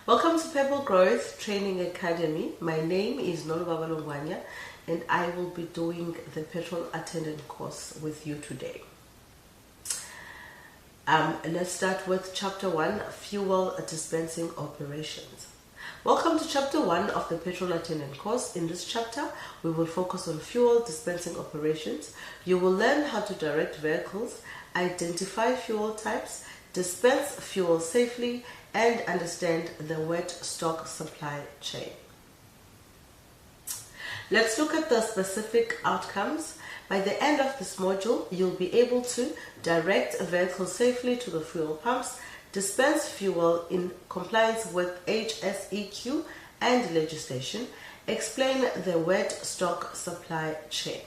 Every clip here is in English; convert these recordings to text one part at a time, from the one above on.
Welcome to Pebble Growth Training Academy. My name is Nolubaba Longwanya and I will be doing the petrol attendant course with you today. Let's start with Chapter 1, Fuel Dispensing Operations. Welcome to Chapter 1 of the petrol attendant course. In this chapter, we will focus on fuel dispensing operations. You will learn how to direct vehicles, identify fuel types, dispense fuel safely, and understand the wet stock supply chain. Let's look at the specific outcomes. By the end of this module, you'll be able to direct a vehicle safely to the fuel pumps, dispense fuel in compliance with HSEQ and legislation, explain the wet stock supply chain.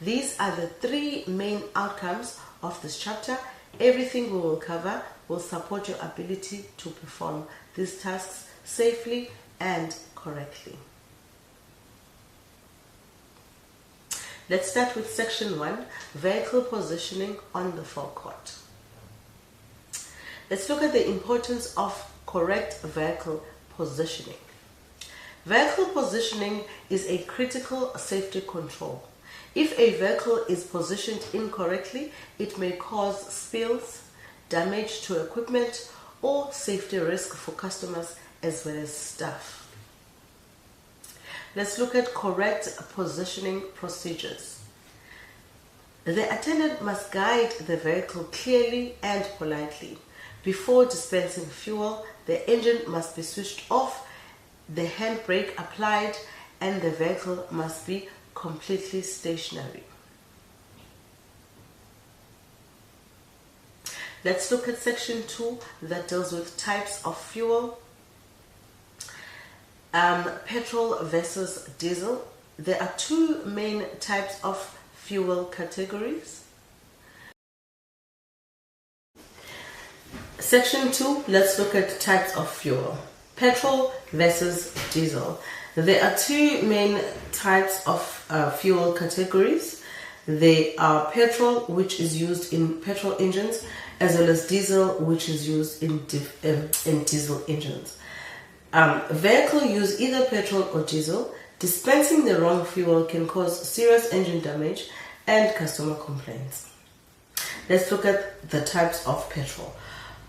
These are the three main outcomes of this chapter. Everything we will cover will support your ability to perform these tasks safely and correctly. Let's start with Section 1, Vehicle Positioning on the Forecourt. Let's look at the importance of correct vehicle positioning. Vehicle positioning is a critical safety control. If a vehicle is positioned incorrectly, it may cause spills, damage to equipment, or safety risk for customers as well as staff. Let's look at correct positioning procedures. The attendant must guide the vehicle clearly and politely. Before dispensing fuel, the engine must be switched off, the handbrake applied, and the vehicle must be completely stationary. Let's look at Section 2 that deals with types of fuel. Petrol versus diesel. There are two main types of fuel categories. Section 2, let's look at types of fuel. Petrol versus diesel. There are two main types of fuel categories. They are petrol, which is used in petrol engines, as well as diesel, which is used in diesel engines. Vehicle use either petrol or diesel. Dispensing the wrong fuel can cause serious engine damage and customer complaints. Let's look at the types of petrol.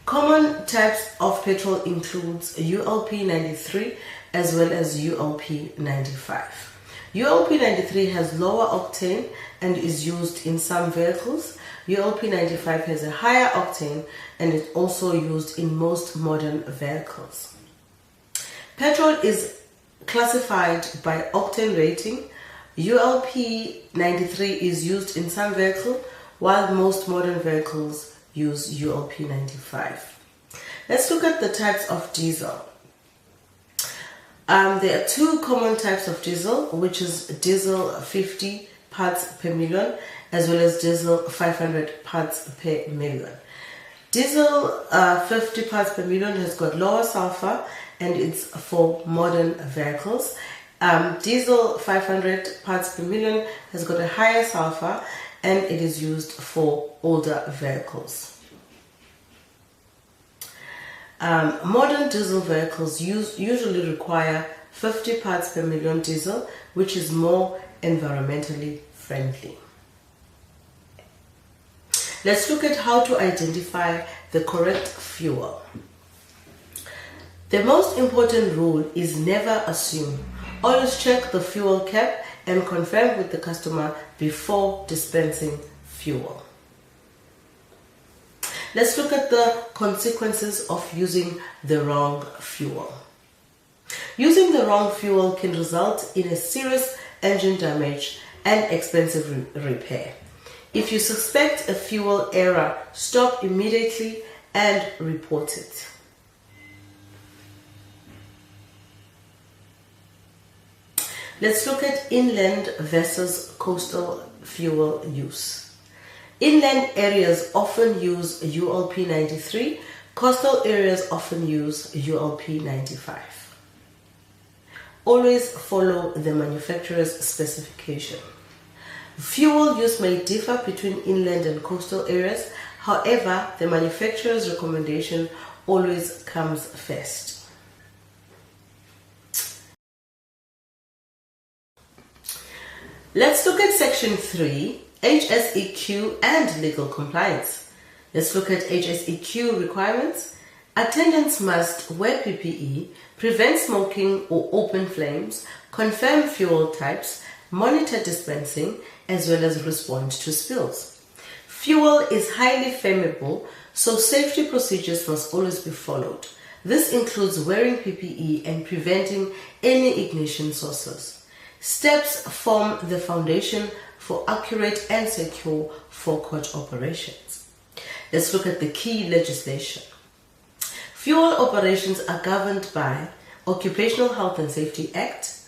Common types of petrol includes ULP 93 as well as ULP 95. ULP 93 has lower octane and is used in some vehicles. ULP 95 has a higher octane and is also used in most modern vehicles. Petrol is classified by octane rating. ULP 93 is used in some vehicles, while most modern vehicles use ULP 95. Let's look at the types of diesel. There are two common types of diesel, which is diesel 50 parts per million as well as diesel 500 parts per million. Diesel 50 parts per million has got lower sulfur and it's for modern vehicles. Diesel 500 parts per million has got a higher sulfur and it is used for older vehicles. Modern diesel vehicles usually require 50 parts per million diesel, which is more environmentally friendly. Let's look at how to identify the correct fuel. The most important rule is never assume. Always check the fuel cap and confirm with the customer before dispensing fuel. Let's look at the consequences of using the wrong fuel. Using the wrong fuel can result in a serious engine damage and expensive repair. If you suspect a fuel error, stop immediately and report it. Let's look at inland versus coastal fuel use. Inland areas often use ULP 93, coastal areas often use ULP 95. Always follow the manufacturer's specification. Fuel use may differ between inland and coastal areas. However, the manufacturer's recommendation always comes first. Let's look at section 3, HSEQ and legal compliance. Let's look at HSEQ requirements. Attendants must wear PPE, prevent smoking or open flames, confirm fuel types, monitor dispensing, as well as respond to spills. Fuel is highly flammable, so safety procedures must always be followed. This includes wearing PPE and preventing any ignition sources. Steps form the foundation for accurate and secure forecourt operations. Let's look at the key legislation. Fuel operations are governed by Occupational Health and Safety Act,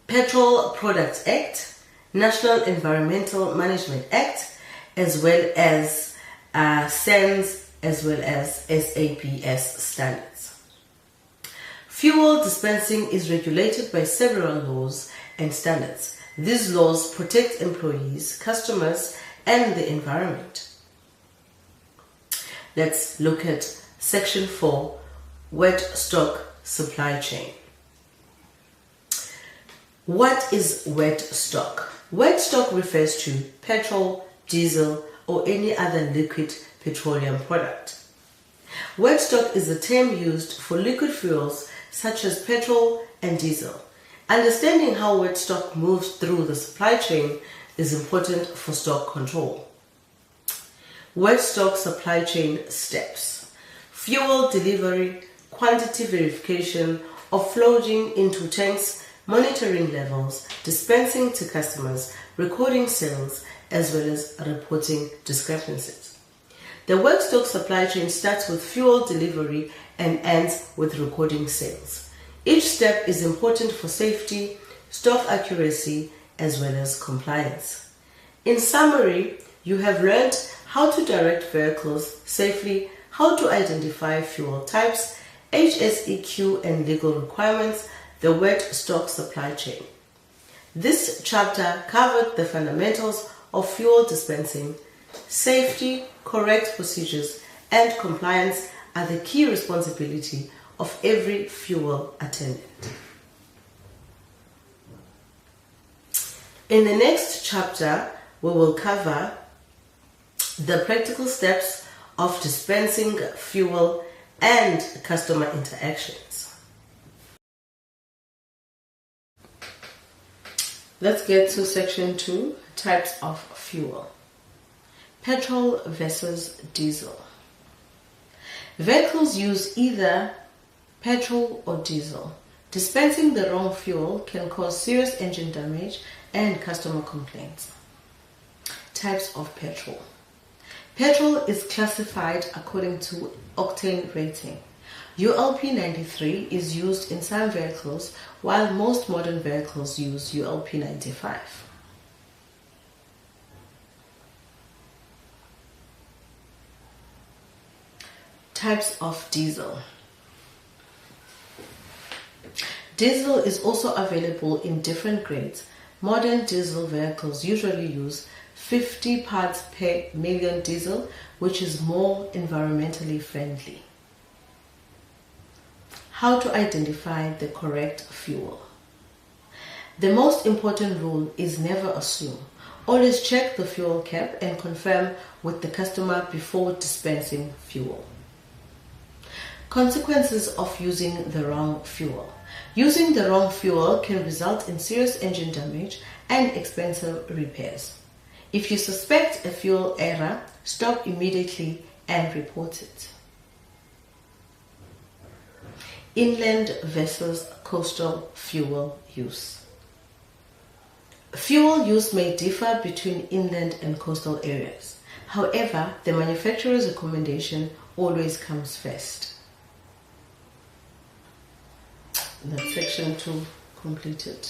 Petrol Products Act, National Environmental Management Act, as well as SENS, as well as SAPS standards. Fuel dispensing is regulated by several laws and standards. These laws protect employees, customers, and the environment. Let's look at Section 4, Wet Stock Supply Chain. What is wet stock? Wet stock refers to petrol, diesel, or any other liquid petroleum product. Wet stock is a term used for liquid fuels such as petrol and diesel. Understanding how wet stock moves through the supply chain is important for stock control. Wet stock supply chain steps: fuel delivery, quantity verification, offloading into tanks, monitoring levels, dispensing to customers, recording sales, as well as reporting discrepancies. The wet stock supply chain starts with fuel delivery and ends with recording sales. Each step is important for safety, stock accuracy, as well as compliance. In summary, you have learned how to direct vehicles safely, how to identify fuel types, HSEQ and legal requirements, the wet stock supply chain. This chapter covered the fundamentals of fuel dispensing. Safety, correct procedures, and compliance are the key responsibility of every fuel attendant. In the next chapter, we will cover the practical steps of dispensing fuel and customer interactions. Let's get to section 2, types of fuel. Petrol versus diesel. Vehicles use either petrol or diesel. Dispensing the wrong fuel can cause serious engine damage and customer complaints. Types of petrol. Petrol is classified according to octane rating. ULP 93 is used in some vehicles, while most modern vehicles use ULP 95. Types of diesel. Diesel is also available in different grades. Modern diesel vehicles usually use 50 parts per million diesel, which is more environmentally friendly. How to identify the correct fuel. The most important rule is never assume. Always check the fuel cap and confirm with the customer before dispensing fuel. Consequences of using the wrong fuel. Using the wrong fuel can result in serious engine damage and expensive repairs. If you suspect a fuel error, stop immediately and report it. Inland versus coastal fuel use. Fuel use may differ between inland and coastal areas. However, the manufacturer's recommendation always comes first. That's section 2 completed.